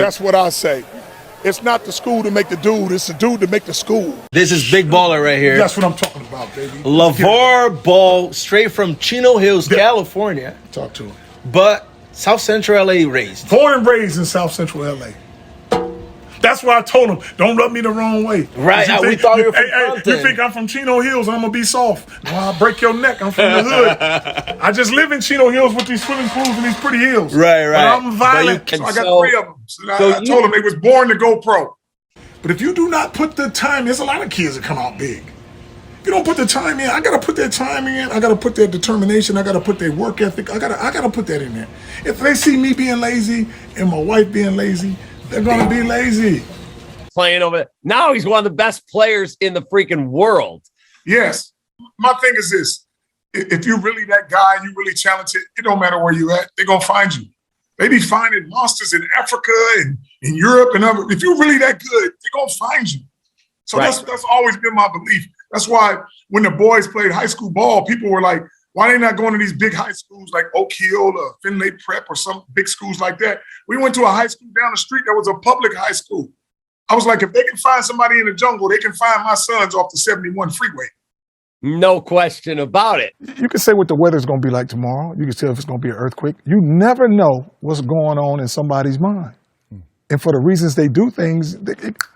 That's what I say. It's not the school to make the dude, it's the dude to make the school. This is Big Baller right here. That's what I'm talking about, baby. Lavar ball straight from Chino Hills, California. Talk to him. But South Central LA raised. Born and raised in South Central LA. That's why I told him, don't rub me the wrong way. Right, we thought you were from Compton. You think I'm from Chino Hills and I'm going to be soft. Well, I'll break your neck. I'm from the hood. I just live in Chino Hills with these swimming pools and these pretty hills. Right. But I'm violent, so I got 3 of them. So I told them they was born to go pro. But if you do not put the time, there's a lot of kids that come out big. If you don't put the time in, I got to put that time in. I got to put their determination. I got to put their work ethic. I got to put that in there. If they see me being lazy and my wife being lazy, they're going to be lazy. Playing over there. Now he's one of the best players in the freaking world. Yes. My thing is this. If you're really that guy and you're really talented, it don't matter where you at. They're going to find you. They be finding monsters in Africa and in Europe and other. If you're really that good, they're going to find you. So that's always been my belief. That's why when the boys played high school ball, people were like, why they not going to these big high schools like Oak Hill or Findlay Prep or some big schools like that? We went to a high school down the street that was a public high school. I was like, if they can find somebody in the jungle, they can find my sons off the 71 freeway. No question about it. You can say what the weather's going to be like tomorrow. You can tell if it's going to be an earthquake. You never know what's going on in somebody's mind. And for the reasons they do things,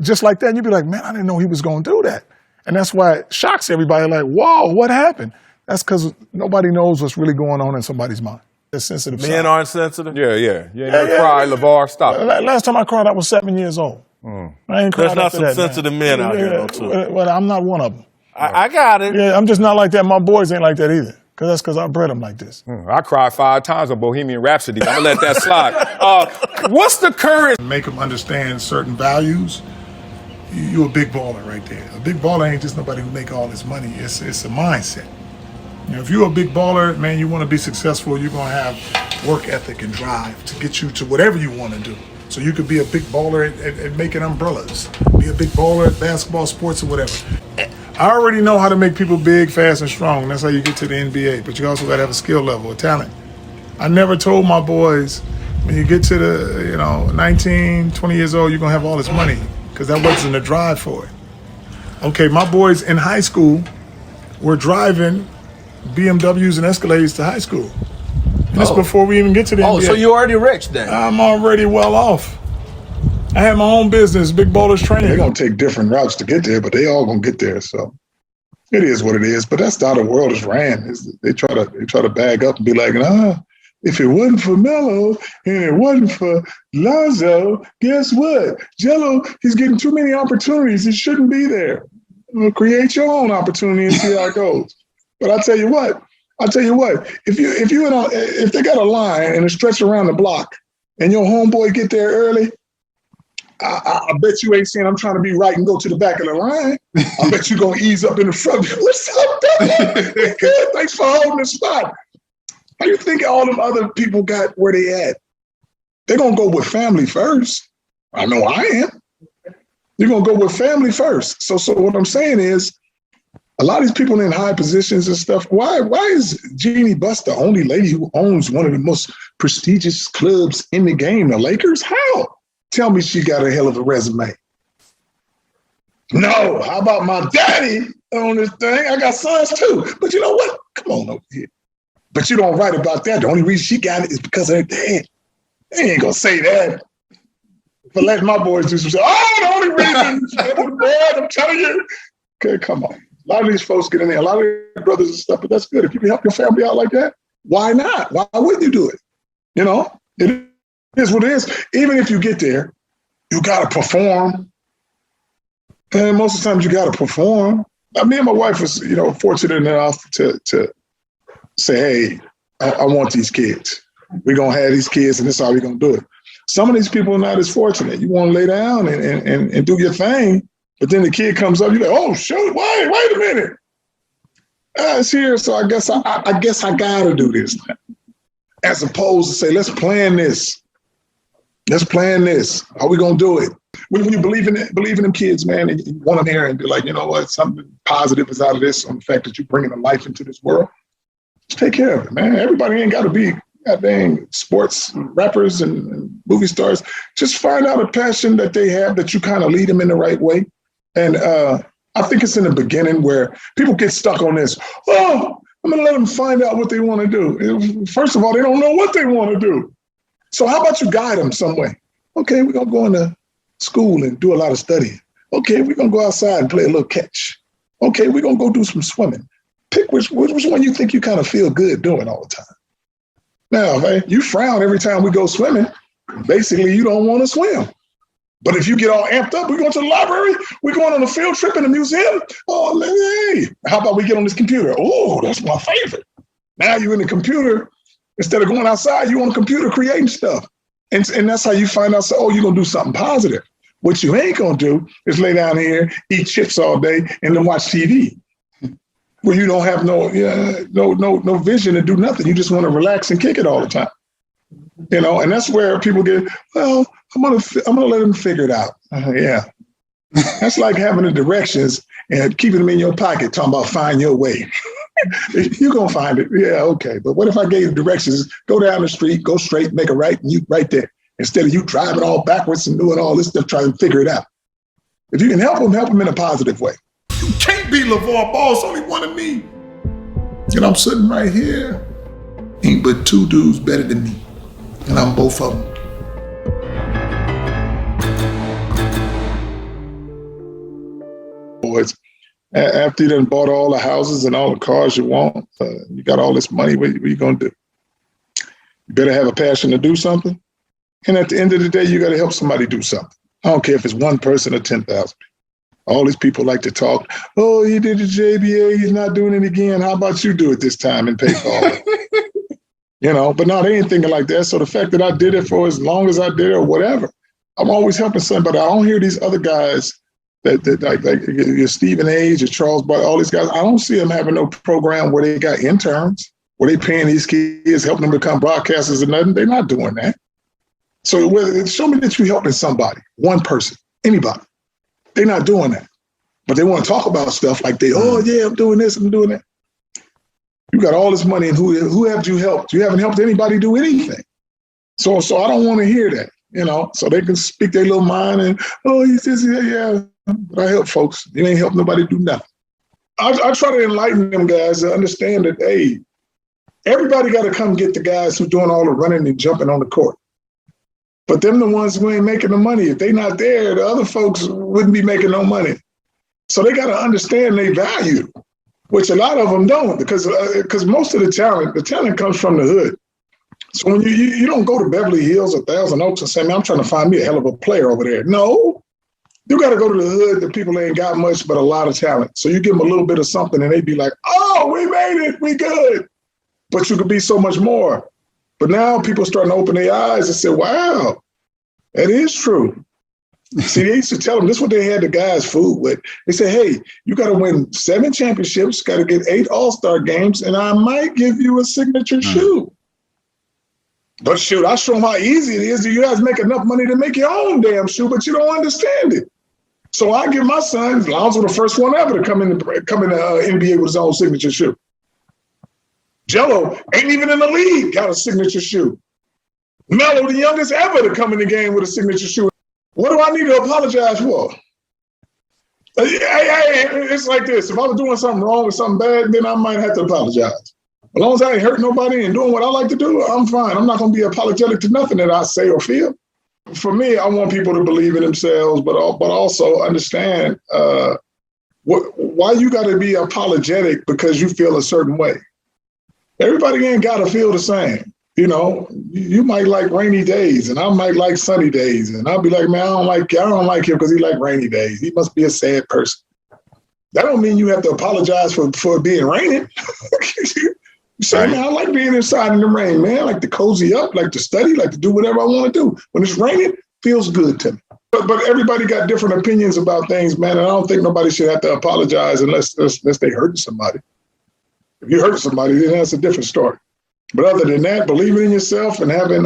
just like that, and you'd be like, man, I didn't know he was going to do that. And that's why it shocks everybody, like, whoa, what happened? That's because nobody knows what's really going on in somebody's mind. They're sensitive. Men aren't sensitive? Yeah. You ain't cry, Lavar, stop. Last time I cried, I was 7 years old. I ain't cried. There's not some sensitive men out here, though, too. Well, I'm not one of them. I got it. Yeah, I'm just not like that. My boys ain't like that either. Because I bred them like this. I cried 5 times on Bohemian Rhapsody. I'm going to let that slide. What's the courage? Make them understand certain values. You're a big baller right there. A big baller ain't just nobody who make all this money. It's a mindset. You know, if you're a big baller, man, you want to be successful, you're going to have work ethic and drive to get you to whatever you want to do. So you could be a big baller at making umbrellas, be a big baller at basketball, sports, or whatever. I already know how to make people big, fast, and strong. That's how you get to the NBA. But you also got to have a skill level, a talent. I never told my boys, when you get to the 19, 20 years old, you're going to have all this money, because that wasn't the drive for it. Okay, my boys in high school were driving BMWs and Escalades to high school. That's before we even get to the NBA. Oh, so you're already rich then? I'm already well off. I had my own business, Big Ballers Training. They're going to take different routes to get there, but they all going to get there. So it is what it is. But that's how the world is ran. They try to bag up and be like, if it wasn't for Melo and it wasn't for Lonzo, guess what? Jello, he's getting too many opportunities. He shouldn't be there. Create your own opportunity and see how it goes. But I'll tell you what, if they got a line and a stretch around the block and your homeboy get there early, I bet you ain't saying I'm trying to be right and go to the back of the line. I bet you gonna ease up in the front. What's up, baby? Good. Thanks for holding the spot. How you think all them other people got where they at? They're gonna go with family first. I know I am. You're gonna go with family first. So what I'm saying is, a lot of these people in high positions and stuff, why is Jeannie Buss the only lady who owns one of the most prestigious clubs in the game, the Lakers? How? Tell me she got a hell of a resume. No, how about my daddy on this thing? I got sons too. But you know what? Come on over here. But you don't write about that. The only reason she got it is because of her dad. They ain't gonna say that. But let my boys do some shit. The only reason she got the boy, I'm telling you. Okay, come on. A lot of these folks get in there, a lot of their brothers and stuff, but that's good. If you can help your family out like that, why not? Why wouldn't you do it? It is what it is. Even if you get there, you got to perform. And most of the times you got to perform. Me and my wife was, fortunate enough to say, hey, I want these kids. We're going to have these kids and this is how we're going to do it. Some of these people are not as fortunate. You want to lay down and do your thing. But then the kid comes up, you're like, oh, shoot, wait a minute. It's here, so I guess I got to do this now. As opposed to say, let's plan this. Let's plan this. How we going to do it? When you believe in them kids, man, and you want them there and be like, you know what, something positive is out of this on the fact that you're bringing a life into this world, just take care of it, man. Everybody ain't got to be dang sports rappers and movie stars. Just find out a passion that they have that you kind of lead them in the right way. And I think it's in the beginning where people get stuck on this. Oh, I'm going to let them find out what they want to do. First of all, they don't know what they want to do. So how about you guide them some way? Okay, we're going to go into school and do a lot of studying. Okay, we're going to go outside and play a little catch. Okay, we're going to go do some swimming. Pick which one you think you kind of feel good doing all the time. Now, man, you frown every time we go swimming. Basically, you don't want to swim. But if you get all amped up, we're going to the library, we're going on a field trip in the museum. Oh, hey, how about we get on this computer? Oh, that's my favorite. Now you're in the computer. Instead of going outside, you're on the computer creating stuff. And that's how you find out, you're going to do something positive. What you ain't going to do is lay down here, eat chips all day, and then watch TV. Where you don't have no vision to do nothing. You just want to relax and kick it all the time. And that's where people get, well, I'm gonna let them figure it out. Yeah. That's like having the directions and keeping them in your pocket, talking about find your way. You're gonna find it. Yeah, okay. But what if I gave you directions? Go down the street, go straight, make a right, and you right there. Instead of you driving all backwards and doing all this stuff, trying to figure it out. If you can help them in a positive way. You can't be LeVar Ball. It's only one of me. And I'm sitting right here. Ain't but two dudes better than me. And I'm both of them. Boys, after you done bought all the houses and all the cars you want, you got all this money, what you gonna do? You better have a passion to do something. And at the end of the day, you gotta help somebody do something. I don't care if it's one person or 10,000. All these people like to talk, oh, he did the JBA, he's not doing it again. How about you do it this time and pay for all of it? But no, they ain't thinking like that. So the fact that I did it for as long as I did it or whatever, I'm always helping somebody. I don't hear these other guys that like your Stephen A, your Charles Barkley, all these guys. I don't see them having no program where they got interns, where they paying these kids, helping them become broadcasters or nothing. They're not doing that. So show me that you're helping somebody, one person, anybody. They're not doing that. But they want to talk about stuff like oh yeah, I'm doing this, I'm doing that. You got all this money, and who have you helped? You haven't helped anybody do anything. So I don't want to hear that, so they can speak their little mind and, oh, he says, yeah, but I help folks. You ain't help nobody do nothing. I try to enlighten them guys to understand that, hey, everybody got to come get the guys who doing all the running and jumping on the court. But them the ones who ain't making the money. If they not there, the other folks wouldn't be making no money. So they got to understand their value, which a lot of them don't, because most of the talent comes from the hood. So when you don't go to Beverly Hills or Thousand Oaks and say, man, I'm trying to find me a hell of a player over there. No, you got to go to the hood. The people ain't got much, but a lot of talent. So you give them a little bit of something and they be like, oh, we made it. We good. But you could be so much more. But now people starting to open their eyes and say, wow, that is true. See, they used to tell them this is what they had the guys fooled with. They said, hey, you got to win 7 championships, got to get 8 all-star games, and I might give you a signature shoe. But shoot, I show them how easy it is. You guys make enough money to make your own damn shoe, but you don't understand it. So I give my son, Lonzo the first one ever to come in the NBA with his own signature shoe. Jello ain't even in the league, got a signature shoe. Melo, the youngest ever to come in the game with a signature shoe. What do I need to apologize for? It's like this. If I was doing something wrong or something bad, then I might have to apologize. As long as I ain't hurt nobody and doing what I like to do, I'm fine. I'm not going to be apologetic to nothing that I say or feel. For me, I want people to believe in themselves, but also understand why you got to be apologetic because you feel a certain way. Everybody ain't got to feel the same. You might like rainy days and I might like sunny days. And I'll be like, man, I don't like him because he like rainy days. He must be a sad person. That don't mean you have to apologize for being raining. You say, man, I like being inside in the rain, man. I like to cozy up, like to study, like to do whatever I want to do. When it's raining, it feels good to me. But everybody got different opinions about things, man. And I don't think nobody should have to apologize unless they hurting somebody. If you hurt somebody, then that's a different story. But other than that, believing in yourself and having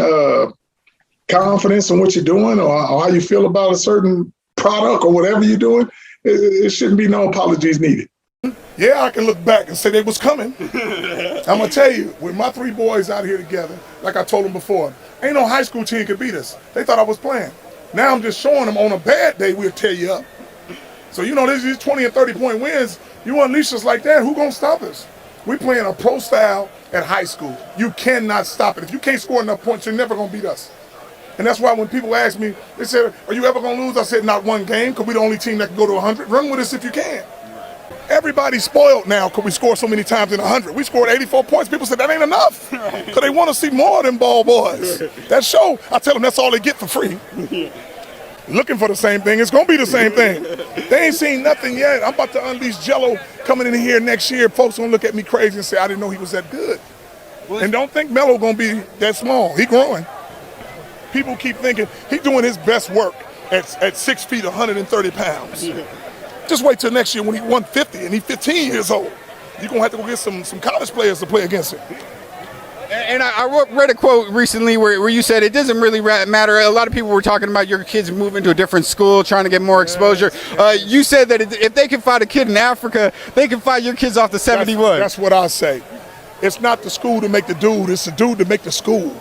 confidence in what you're doing or how you feel about a certain product or whatever you're doing, it shouldn't be no apologies needed. Yeah, I can look back and say they was coming. I'm gonna tell you, with my 3 boys out here together, like I told them before, ain't no high school team could beat us. They thought I was playing. Now I'm just showing them on a bad day we'll tear you up. So you know, these 20 and 30-point wins, you unleash us like that, who gonna stop us? We playing a pro style at high school. You cannot stop it. If you can't score enough points, you're never gonna beat us. And that's why when people ask me, they said, are you ever gonna lose? I said, not one game, because we're the only team that can go to 100. Run with us if you can. Everybody's spoiled now because we score so many times in 100. We scored 84 points. People said that ain't enough because they want to see more of them ball boys. That show, I tell them that's all they get for free. Looking for the same thing. It's going to be the same thing. They ain't seen nothing yet. I'm about to unleash Jello coming in here next year. Folks going to look at me crazy and say, I didn't know he was that good. And don't think Melo going to be that small. He growing. People keep thinking he's doing his best work at 6 feet, 130 pounds. Just wait till next year when he's 150 and he's 15 years old. You're going to have to go get some college players to play against him. And I read a quote recently where you said it doesn't really matter. A lot of people were talking about your kids moving to a different school, trying to get more exposure. You said that if they can find a kid in Africa, they can find your kids off the 71. That's what I say. It's not the school to make the dude, it's the dude to make the school.